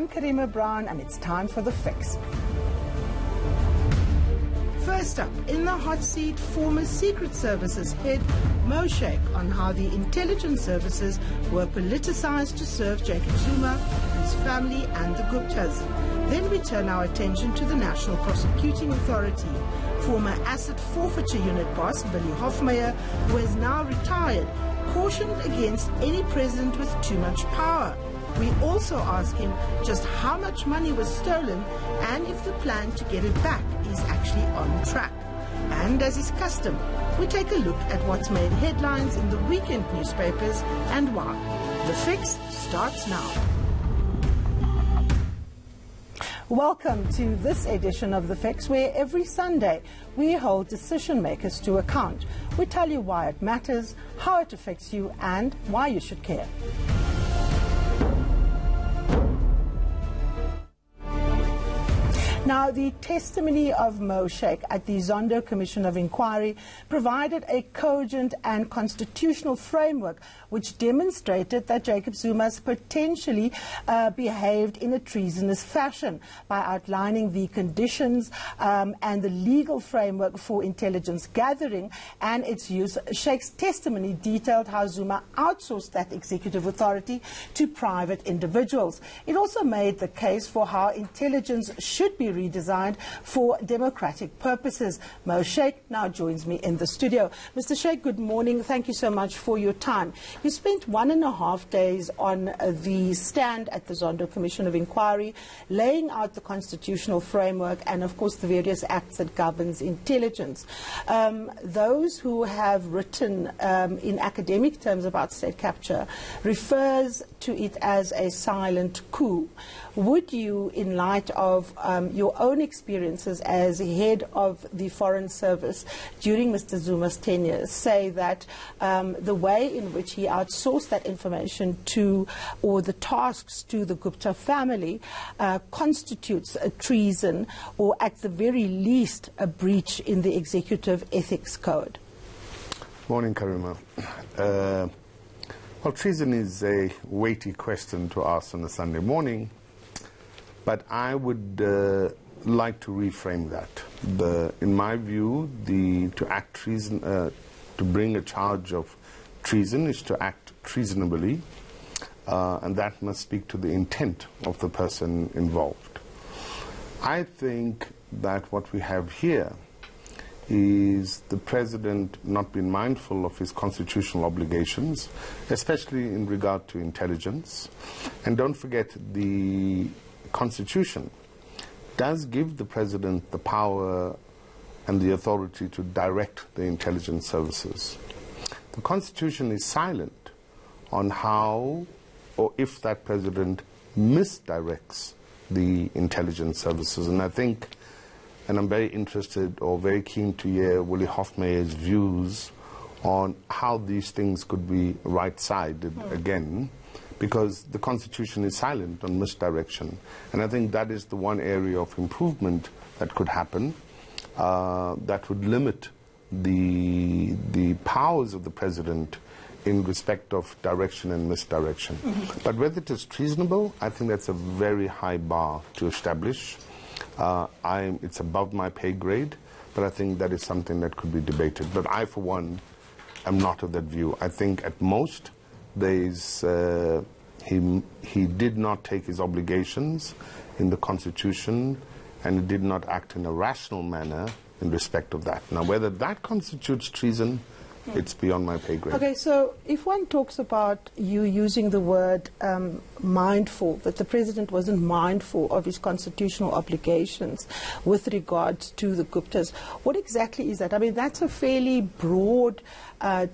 I'm Karima Brown, and it's time for The Fix. First up, in the hot seat, former Secret Services head Mo Shaik on how the intelligence services were politicized to serve Jacob Zuma, his family and the Guptas. Then we turn our attention to the National Prosecuting Authority. Former Asset Forfeiture Unit boss Billy Hofmeyr, who is now retired, cautioned against any president with too much power. We also ask him just how much money was stolen and if the plan to get it back is actually on track. And as is custom, we take a look at what's made headlines in the weekend newspapers and why. The Fix starts now. Welcome to this edition of The Fix, where every Sunday we hold decision makers to account. We tell you why it matters, how it affects you, and why you should care. Now, the testimony of Mo Shaik at the Zondo Commission of Inquiry provided a cogent and constitutional framework which demonstrated that Jacob Zuma potentially behaved in a treasonous fashion by outlining the conditions and the legal framework for intelligence gathering and its use. Shaik's testimony detailed how Zuma outsourced that executive authority to private individuals. It also made the case for how intelligence should be redesigned for democratic purposes. Mo Shaik now joins me in the studio. Mr. Shaik, good morning. Thank you so much for your time. You spent 1.5 days on the stand at the Zondo Commission of Inquiry, laying out the constitutional framework and, of course, the various acts that governs intelligence. Those who have written in academic terms about state capture refers to it as a silent coup. Would you, in light of your own experiences as head of the Foreign Service during Mr. Zuma's tenure, say that the way in which he outsourced that information to, or the tasks to, the Gupta family constitutes a treason, or at the very least a breach in the executive ethics code? Morning, Karima. Well, treason is a weighty question to ask on a Sunday morning. But I would like to reframe that. In my view, to act treason, to bring a charge of treason is to act treasonably, and that must speak to the intent of the person involved. I think that what we have here is the president not being mindful of his constitutional obligations, especially in regard to intelligence. And don't forget, the Constitution does give the president the power and the authority to direct the intelligence services. The Constitution is silent on how or if that president misdirects the intelligence services. And I think, and I'm very interested or very keen to hear Willie Hofmeyr's views on how these things could be right-sided again, because the Constitution is silent on misdirection. And I think that is the one area of improvement that could happen, that would limit the powers of the president in respect of direction and misdirection. But whether it is treasonable, I think that's a very high bar to establish. It's above my pay grade, but I think that is something that could be debated. But I, for one, am not of that view. I think at most, he did not take his obligations in the Constitution, and he did not act in a rational manner in respect of that. Now, whether that constitutes treason, it's beyond my pay grade. Okay, so if one talks about you using the word mindful, that the president wasn't mindful of his constitutional obligations with regards to the Guptas, what exactly is that? I mean, that's a fairly broad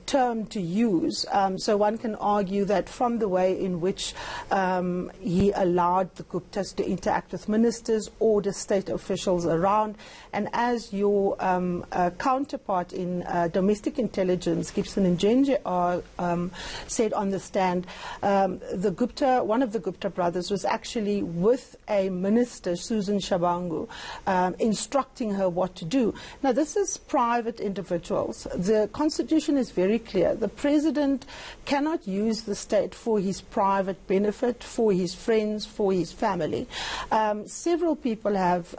term to use. So one can argue that from the way in which he allowed the Guptas to interact with ministers, order state officials around, and as your counterpart in domestic intelligence Intelligence, Gibson Njenje, said on the stand, one of the Gupta brothers was actually with a minister, Susan Shabangu, instructing her what to do. Now, this is private individuals. The Constitution is very clear. The President cannot use the state for his private benefit, for his friends, for his family. Several people have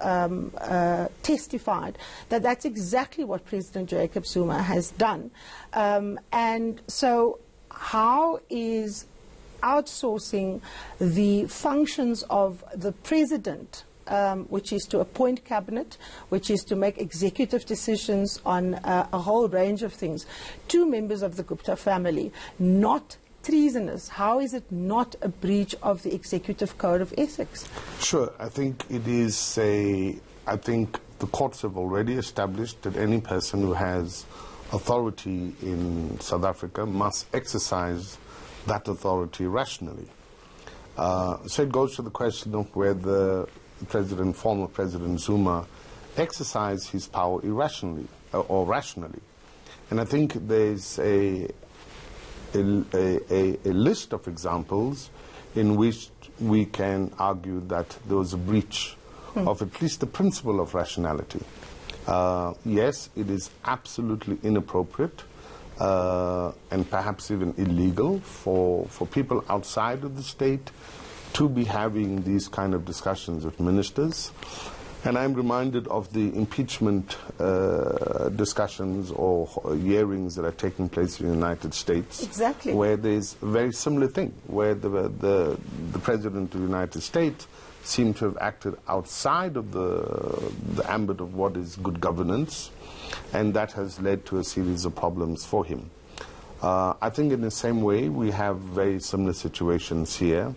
testified that that's exactly what President Jacob Zuma has done. And so how is outsourcing the functions of the President, which is to appoint cabinet, which is to make executive decisions on a whole range of things, to members of the Gupta family, not treasonous? How is it not a breach of the executive code of ethics? Sure. I think it is I think the courts have already established that any person who has authority in South Africa must exercise that authority rationally. So it goes to the question of whether former President Zuma exercised his power irrationally or rationally. And I think there's a list of examples in which we can argue that there was a breach of at least the principle of rationality. Yes, it is absolutely inappropriate and perhaps even illegal for people outside of the state to be having these kind of discussions with ministers. And I'm reminded of the impeachment discussions or hearings that are taking place in the United States. Exactly. Where there's a very similar thing, where the President of the United States seemed to have acted outside of the ambit of what is good governance, and that has led to a series of problems for him. I think in the same way we have very similar situations here.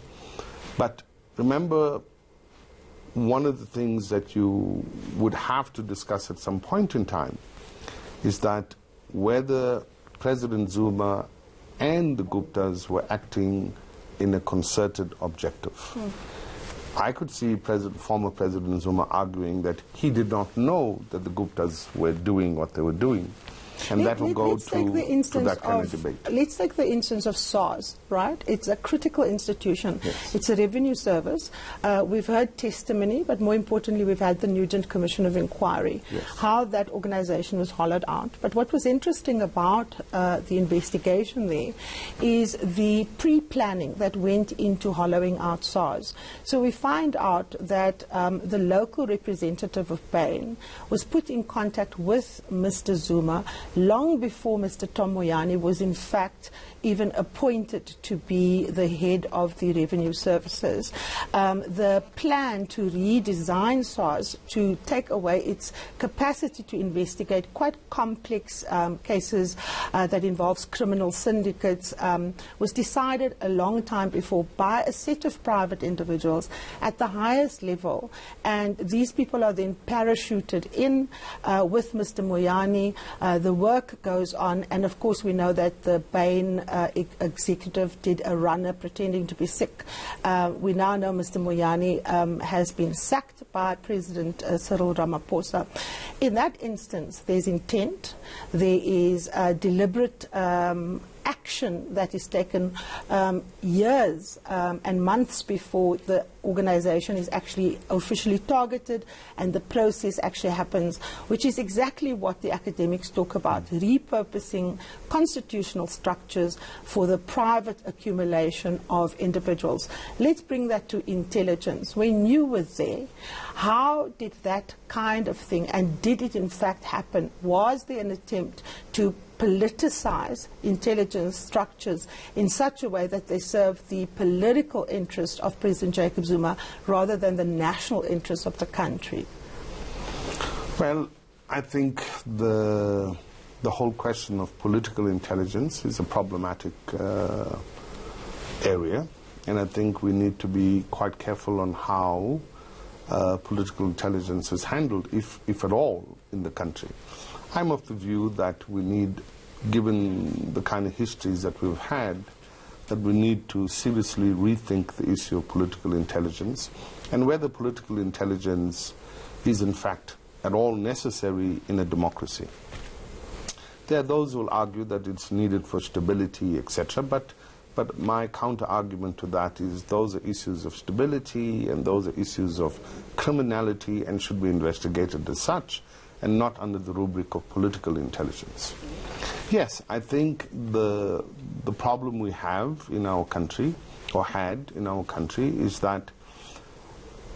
But remember, one of the things that you would have to discuss at some point in time is that whether President Zuma and the Guptas were acting in a concerted objective. I could see former President Zuma arguing that he did not know that the Guptas were doing what they were doing. And that will go to that kind of debate. Let's take the instance of SARS, right? It's a critical institution. Yes. It's a revenue service. We've heard testimony, but more importantly, we've had the Nugent Commission of Inquiry, yes, how that organization was hollowed out. But what was interesting about the investigation there is the pre-planning that went into hollowing out SARS. So we find out that the local representative of Bain was put in contact with Mr. Zuma long before Mr. Tom Moyane was in fact even appointed to be the head of the revenue services. The plan to redesign SARS to take away its capacity to investigate quite complex cases that involves criminal syndicates was decided a long time before by a set of private individuals at the highest level, and these people are then parachuted in with Mr. Moyane. The work goes on, and of course we know that the Bain executive did a runner pretending to be sick. We now know Mr. Moyane has been sacked by President Cyril Ramaphosa. In that instance, there's intent, there is deliberate action that is taken years and months before the organization is actually officially targeted and the process actually happens, which is exactly what the academics talk about, repurposing constitutional structures for the private accumulation of individuals. Let's bring that to intelligence. When you were there, how did that kind of thing, and did it in fact happen? Was there an attempt to politicize intelligence structures in such a way that they serve the political interest of President Jacob Zuma rather than the national interest of the country? Well, I think the whole question of political intelligence is a problematic area, and I think we need to be quite careful on how political intelligence is handled, if at all, in the country. I'm of the view that we need, given the kind of histories that we've had, that we need to seriously rethink the issue of political intelligence and whether political intelligence is in fact at all necessary in a democracy. There are those who will argue that it's needed for stability, etc. But my counter-argument to that is those are issues of stability and those are issues of criminality and should be investigated as such and not under the rubric of political intelligence. Yes, I think the problem we have in our country, or had in our country, is that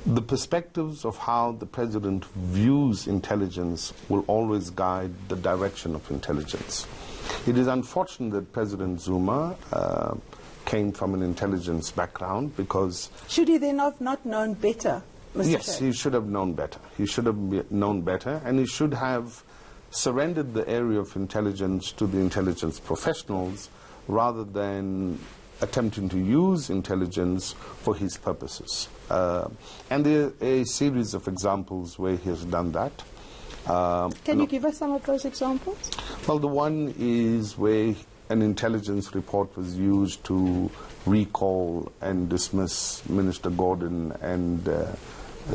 the perspectives of how the president views intelligence will always guide the direction of intelligence. It is unfortunate that President Zuma came from an intelligence background because... Should he then have not known better, Mr. Yes, Shaik? he should have known better. He should have known better, and he should have surrendered the area of intelligence to the intelligence professionals rather than attempting to use intelligence for his purposes. And there are a series of examples where he has done that. Can you give us some of those examples? Well, the one is where an intelligence report was used to recall and dismiss Minister Gordon and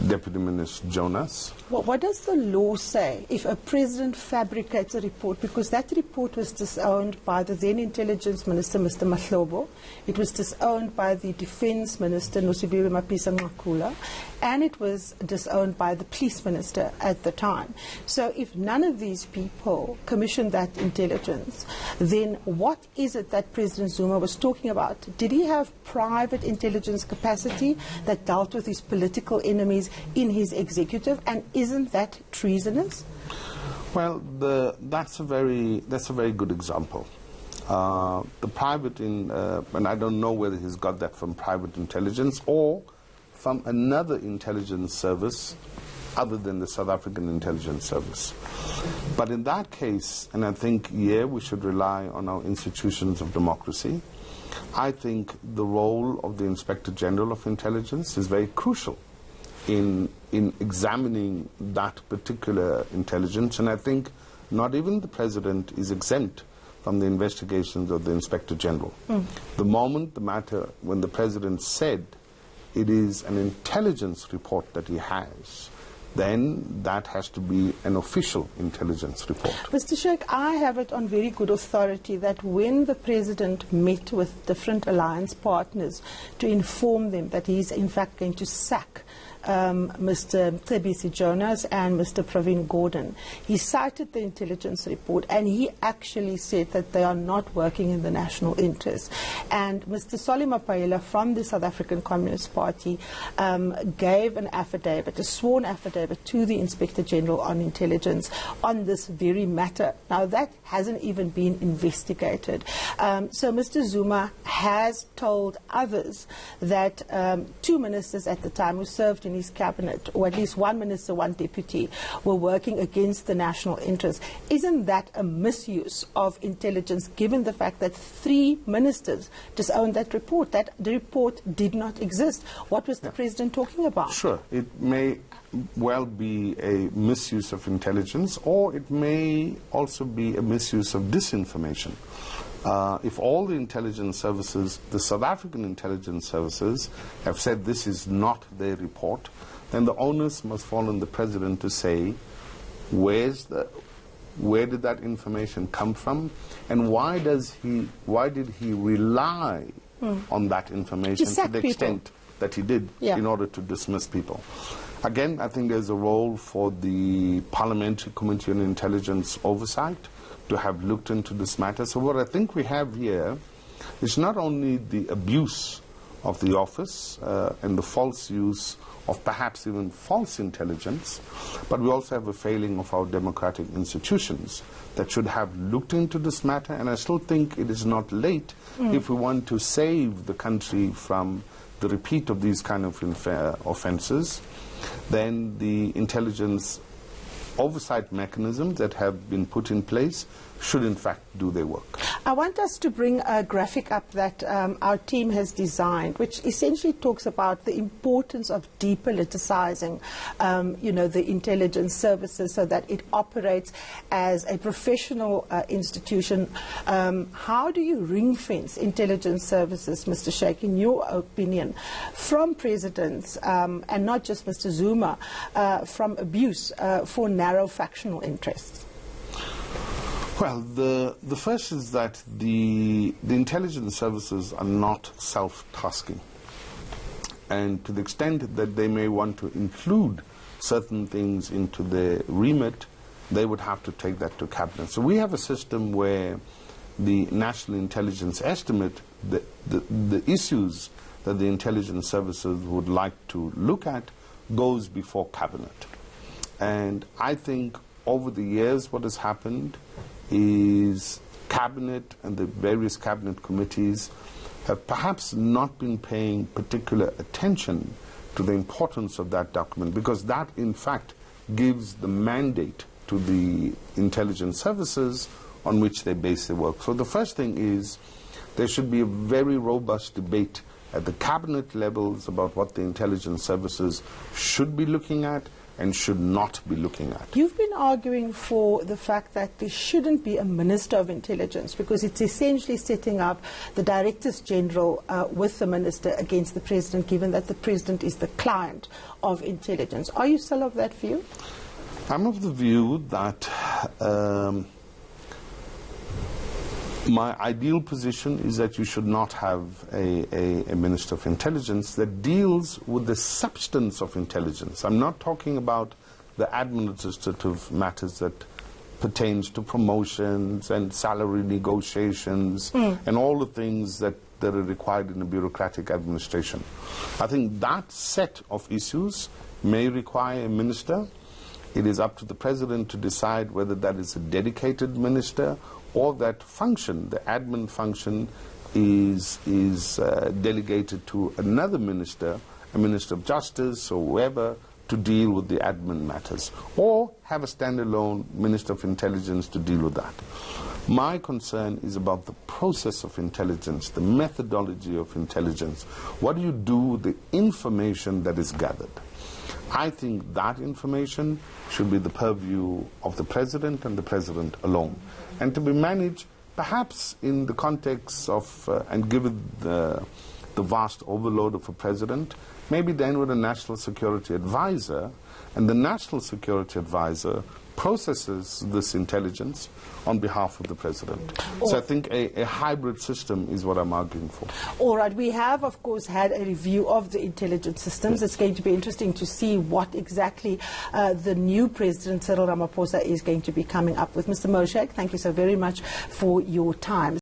Deputy Minister Jonas. What does the law say if a president fabricates a report? Because that report was disowned by the then Intelligence Minister, Mr. Mahlobo. It was disowned by the Defence Minister, Nosibiwe Mapisa-Nqakula, and it was disowned by the Police Minister at the time. So if none of these people commissioned that intelligence, then what is it that President Zuma was talking about? Did he have private intelligence capacity that dealt with his political enemies in his executive, and isn't that treasonous? Well, that's a very good example. The private, and I don't know whether he's got that from private intelligence or from another intelligence service other than the South African Intelligence Service. But in that case, and I think, yeah, we should rely on our institutions of democracy, I think the role of the Inspector General of Intelligence is very crucial in examining that particular intelligence, and I think not even the President is exempt from the investigations of the Inspector General. The moment the matter, when the President said it is an intelligence report that he has, then that has to be an official intelligence report. Mr. Shaik, I have it on very good authority that when the President met with different alliance partners to inform them that he's in fact going to sack Mr. Cebisi Jonas and Mr. Pravin Gordon, he cited the intelligence report and he actually said that they are not working in the national interest. And Mr. Solly Mapaela from the South African Communist Party gave an affidavit, a sworn affidavit to the Inspector General on Intelligence on this very matter. Now that hasn't even been investigated. So Mr. Zuma has told others that two ministers at the time who served in his cabinet, or at least one minister, one deputy, were working against the national interest. Isn't that a misuse of intelligence, given the fact that 3 ministers disowned that report, that the report did not exist? What was the President talking about? Sure, it may well be a misuse of intelligence, or it may also be a misuse of disinformation. If all the intelligence services, the South African intelligence services, have said this is not their report, then the onus must fall on the President to say where did that information come from, and why did he rely on that information to the extent that he did in order to dismiss people. Again, I think there's a role for the Parliamentary Committee on Intelligence Oversight to have looked into this matter. So what I think we have here is not only the abuse of the office and the false use of perhaps even false intelligence, but we also have a failing of our democratic institutions that should have looked into this matter, and I still think it is not late if we want to save the country from the repeat of these kind of offenses. Then the intelligence oversight mechanisms that have been put in place should in fact do their work. I want us to bring a graphic up that our team has designed, which essentially talks about the importance of depoliticizing, the intelligence services so that it operates as a professional institution. How do you ring-fence intelligence services, Mr. Shaik, in your opinion, from presidents, and not just Mr. Zuma, from abuse for narrow factional interests? Well, the first is that the intelligence services are not self-tasking. And to the extent that they may want to include certain things into their remit, they would have to take that to cabinet. So we have a system where the National Intelligence Estimate, the issues that the intelligence services would like to look at, goes before cabinet. And I think over the years what has happened is cabinet and the various cabinet committees have perhaps not been paying particular attention to the importance of that document, because that in fact gives the mandate to the intelligence services on which they base their work. So the first thing is there should be a very robust debate at the cabinet levels about what the intelligence services should be looking at and should not be looking at. You've been arguing for the fact that there shouldn't be a Minister of Intelligence, because it's essentially setting up the Directors General with the Minister against the President, given that the President is the client of intelligence. Are you still of that view? I'm of the view that my ideal position is that you should not have a Minister of Intelligence that deals with the substance of intelligence. I'm not talking about the administrative matters that pertains to promotions and salary negotiations and all the things that are required in a bureaucratic administration. I think that set of issues may require a minister. It is up to the President to decide whether that is a dedicated minister or that function, the admin function, is delegated to another minister, a Minister of Justice or whoever, to deal with the admin matters, or have a standalone Minister of Intelligence to deal with that. My concern is about the process of intelligence, the methodology of intelligence. What do you do with the information that is gathered? I think that information should be the purview of the President and the President alone, and to be managed perhaps in the context of, and given the vast overload of a President, maybe then with a National Security Advisor, and the National Security Advisor processes this intelligence on behalf of the President. So I think a hybrid system is what I'm arguing for. All right, we have of course had a review of the intelligence systems. It's going to be interesting to see what exactly the new President Cyril Ramaphosa is going to be coming up with. Mr. Mo Shaik, thank you so very much for your time.